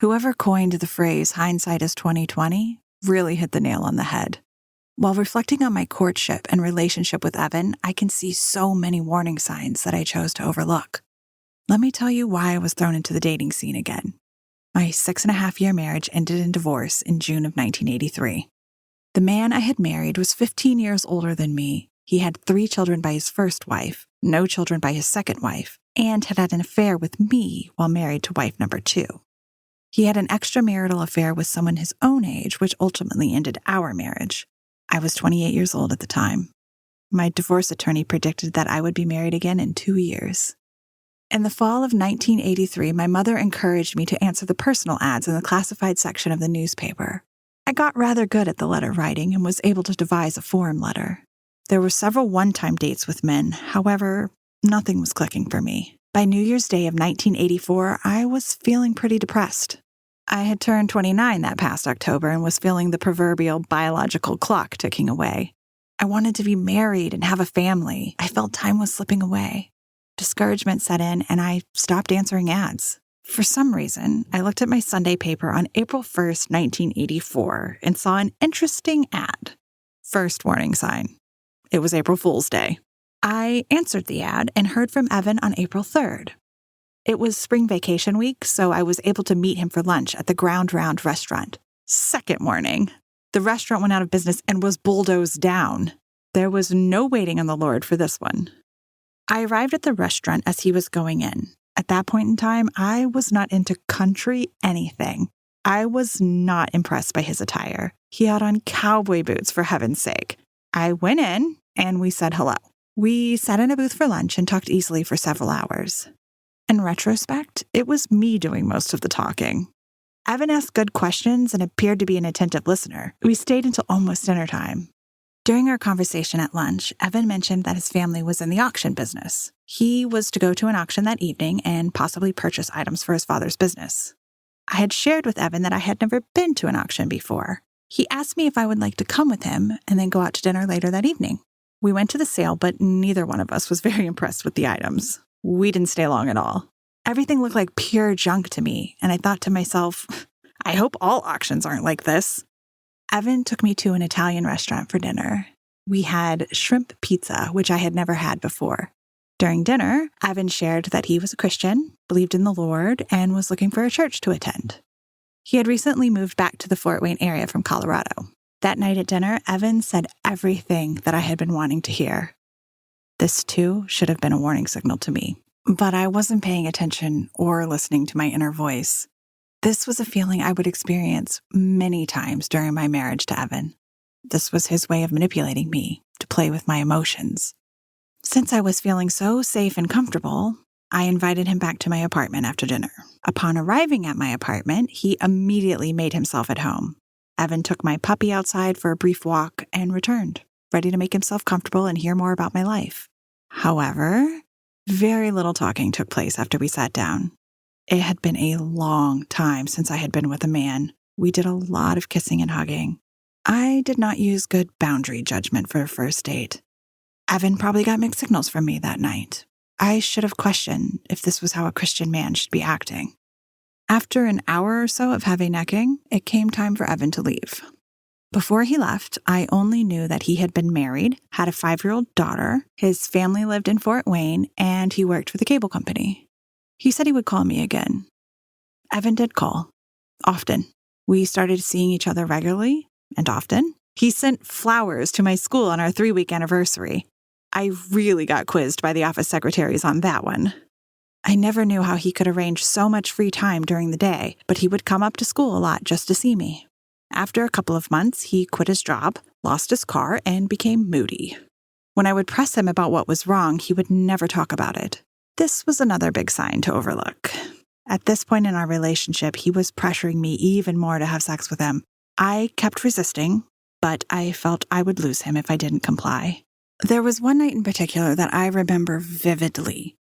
Whoever coined the phrase hindsight is 2020 really hit the nail on the head. While reflecting on my courtship and relationship with Evan, I can see so many warning signs that I chose to overlook. Let me tell you why I was thrown into the dating scene again. My 6.5-year marriage ended in divorce in June of 1983. The man I had married was 15 years older than me. He had 3 children by his first wife, no children by his second wife, and had had an affair with me while married to wife number 2. He had an extramarital affair with someone his own age, which ultimately ended our marriage. I was 28 years old at the time. My divorce attorney predicted that I would be married again in 2 years. In the fall of 1983, my mother encouraged me to answer the personal ads in the classified section of the newspaper. I got rather good at the letter writing and was able to devise a form letter. There were several one-time dates with men. However, nothing was clicking for me. By New Year's Day of 1984, I was feeling pretty depressed. I had turned 29 that past October and was feeling the proverbial biological clock ticking away. I wanted to be married and have a family. I felt time was slipping away. Discouragement set in, and I stopped answering ads. For some reason, I looked at my Sunday paper on April 1st, 1984, and saw an interesting ad. First warning sign. It was April Fool's Day. I answered the ad and heard from Evan on April 3rd. It was spring vacation week, so I was able to meet him for lunch at the Ground Round restaurant. Second warning. The restaurant went out of business and was bulldozed down. There was no waiting on the Lord for this one. I arrived at the restaurant as he was going in. At that point in time, I was not into country anything. I was not impressed by his attire. He had on cowboy boots, for heaven's sake. I went in and we said hello. We sat in a booth for lunch and talked easily for several hours. In retrospect, it was me doing most of the talking. Evan asked good questions and appeared to be an attentive listener. We stayed until almost dinner time. During our conversation at lunch, Evan mentioned that his family was in the auction business. He was to go to an auction that evening and possibly purchase items for his father's business. I had shared with Evan that I had never been to an auction before. He asked me if I would like to come with him and then go out to dinner later that evening. We went to the sale, but neither one of us was very impressed with the items. We didn't stay long at all. Everything looked like pure junk to me, and I thought to myself, I hope all auctions aren't like this. Evan took me to an Italian restaurant for dinner. We had shrimp pizza, which I had never had before. During dinner, Evan shared that he was a Christian, believed in the Lord, and was looking for a church to attend. He had recently moved back to the Fort Wayne area from Colorado. That night at dinner, Evan said everything that I had been wanting to hear. This, too, should have been a warning signal to me. But I wasn't paying attention or listening to my inner voice. This was a feeling I would experience many times during my marriage to Evan. This was his way of manipulating me to play with my emotions. Since I was feeling so safe and comfortable, I invited him back to my apartment after dinner. Upon arriving at my apartment, he immediately made himself at home. Evan took my puppy outside for a brief walk and returned, ready to make himself comfortable and hear more about my life. However, very little talking took place after we sat down. It had been a long time since I had been with a man. We did a lot of kissing and hugging. I did not use good boundary judgment for a first date. Evan probably got mixed signals from me that night. I should have questioned if this was how a Christian man should be acting. After an hour or so of heavy necking, it came time for Evan to leave. Before he left, I only knew that he had been married, had a 5-year-old daughter, his family lived in Fort Wayne, and he worked for the cable company. He said he would call me again. Evan did call. Often. We started seeing each other regularly and often. He sent flowers to my school on our 3-week anniversary. I really got quizzed by the office secretaries on that one. I never knew how he could arrange so much free time during the day, but he would come up to school a lot just to see me. After a couple of months, he quit his job, lost his car, and became moody. When I would press him about what was wrong, he would never talk about it. This was another big sign to overlook. At this point in our relationship, he was pressuring me even more to have sex with him. I kept resisting, but I felt I would lose him if I didn't comply. There was one night in particular that I remember vividly.